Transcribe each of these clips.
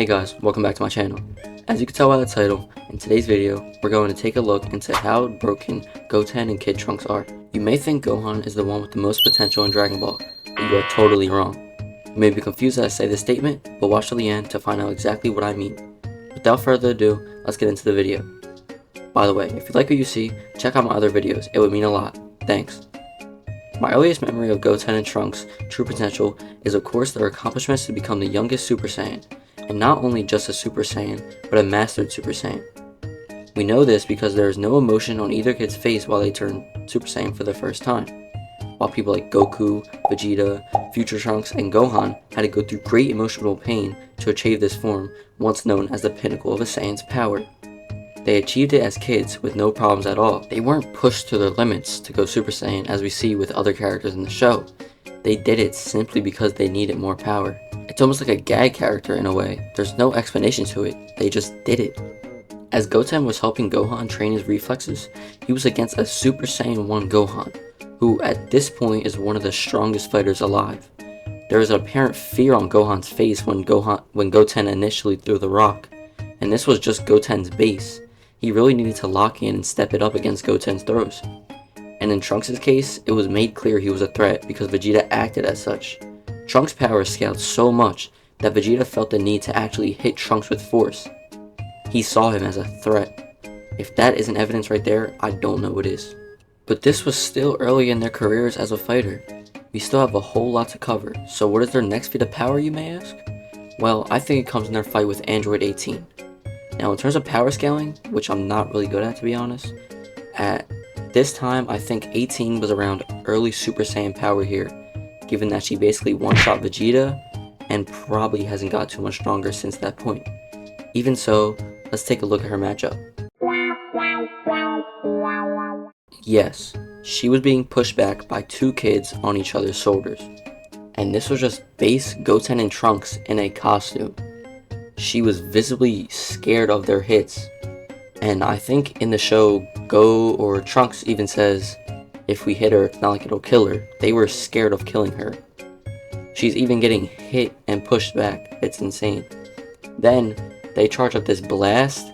Hey guys, welcome back to my channel. As you can tell by the title, in today's video, we're going to take a look into how broken Goten and Kid Trunks are. You may think Gohan is the one with the most potential in Dragon Ball, but you are totally wrong. You may be confused as I say this statement, but watch till the end to find out exactly what I mean. Without further ado, let's get into the video. By the way, if you like what you see, check out my other videos, it would mean a lot. Thanks. My earliest memory of Goten and Trunks' true potential is of course their accomplishments to become the youngest Super Saiyan, and not only just a Super Saiyan, but a mastered Super Saiyan. We know this because there is no emotion on either kid's face while they turn Super Saiyan for the first time, while people like Goku, Vegeta, Future Trunks, and Gohan had to go through great emotional pain to achieve this form, once known as the pinnacle of a Saiyan's power. They achieved it as kids with no problems at all. They weren't pushed to their limits to go Super Saiyan as we see with other characters in the show. They did it simply because they needed more power. It's almost like a gag character in a way. There's no explanation to it, they just did it. As Goten was helping Gohan train his reflexes, he was against a Super Saiyan 1 Gohan, who at this point is one of the strongest fighters alive. There was an apparent fear on Gohan's face when Goten initially threw the rock, and this was just Goten's base. He really needed to lock in and step it up against Goten's throws. And in Trunks' case, it was made clear he was a threat because Vegeta acted as such. Trunks' power scaled so much that Vegeta felt the need to actually hit Trunks with force. He saw him as a threat. If that isn't evidence right there, I don't know what is. But this was still early in their careers as a fighter. We still have a whole lot to cover, so what is their next feat of power, you may ask? Well, I think it comes in their fight with Android 18. Now in terms of power scaling, which I'm not really good at to be honest, at this time I think 18 was around early Super Saiyan power here, given that she basically one-shot Vegeta and probably hasn't got too much stronger since that point. Even so, let's take a look at her matchup. Yes, she was being pushed back by two kids on each other's shoulders. And this was just base Goten and Trunks in a costume. She was visibly scared of their hits. And I think in the show, Trunks even says, if we hit her, it's not like it'll kill her. They were scared of killing her. She's even getting hit and pushed back. It's insane. Then, they charge up this blast.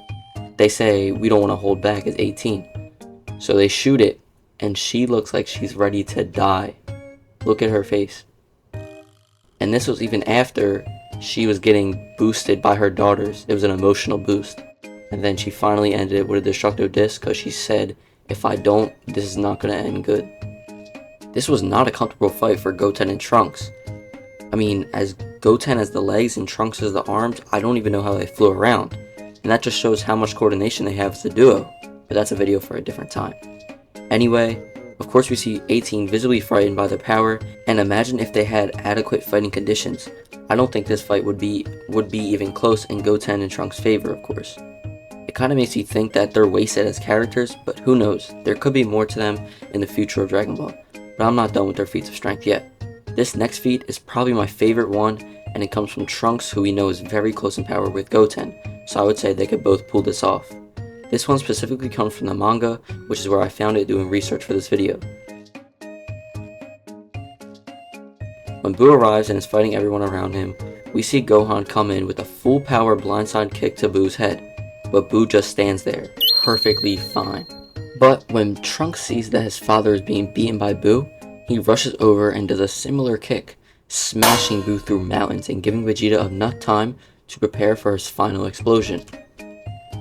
They say, we don't want to hold back, it's 18. So they shoot it, and she looks like she's ready to die. Look at her face. And this was even after she was getting boosted by her daughters. It was an emotional boost. And then she finally ended it with a destructo disc because she said, if I don't, this is not going to end good. This was not a comfortable fight for Goten and Trunks. I mean, as Goten has the legs and Trunks has the arms, I don't even know how they flew around. And that just shows how much coordination they have as a duo. But that's a video for a different time. Anyway, of course we see 18 visibly frightened by their power, and imagine if they had adequate fighting conditions. I don't think this fight would be even close in Goten and Trunks' favor, of course. It kind of makes you think that they're wasted as characters, but who knows, there could be more to them in the future of Dragon Ball. But I'm not done with their feats of strength yet. This next feat is probably my favorite one, and it comes from Trunks, who we know is very close in power with Goten, so I would say they could both pull this off. This one specifically comes from the manga, which is where I found it doing research for this video. When Buu arrives and is fighting everyone around him, we see Gohan come in with a full power blindside kick to Buu's head, but Buu just stands there, perfectly fine. But when Trunks sees that his father is being beaten by Buu, he rushes over and does a similar kick, smashing Buu through mountains and giving Vegeta enough time to prepare for his final explosion.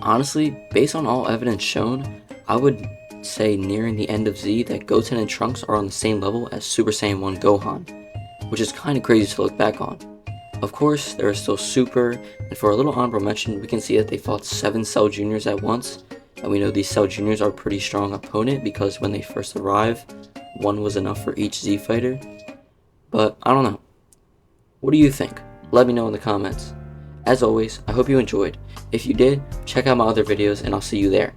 Honestly, based on all evidence shown, I would say nearing the end of Z that Goten and Trunks are on the same level as Super Saiyan 1 Gohan, which is kinda crazy to look back on. Of course, there is still Super, and for a little honorable mention, we can see that they fought 7 Cell Juniors at once, and we know these Cell Juniors are a pretty strong opponent because when they first arrive, one was enough for each Z fighter. But I don't know. What do you think? Let me know in the comments. As always, I hope you enjoyed. If you did, check out my other videos and I'll see you there.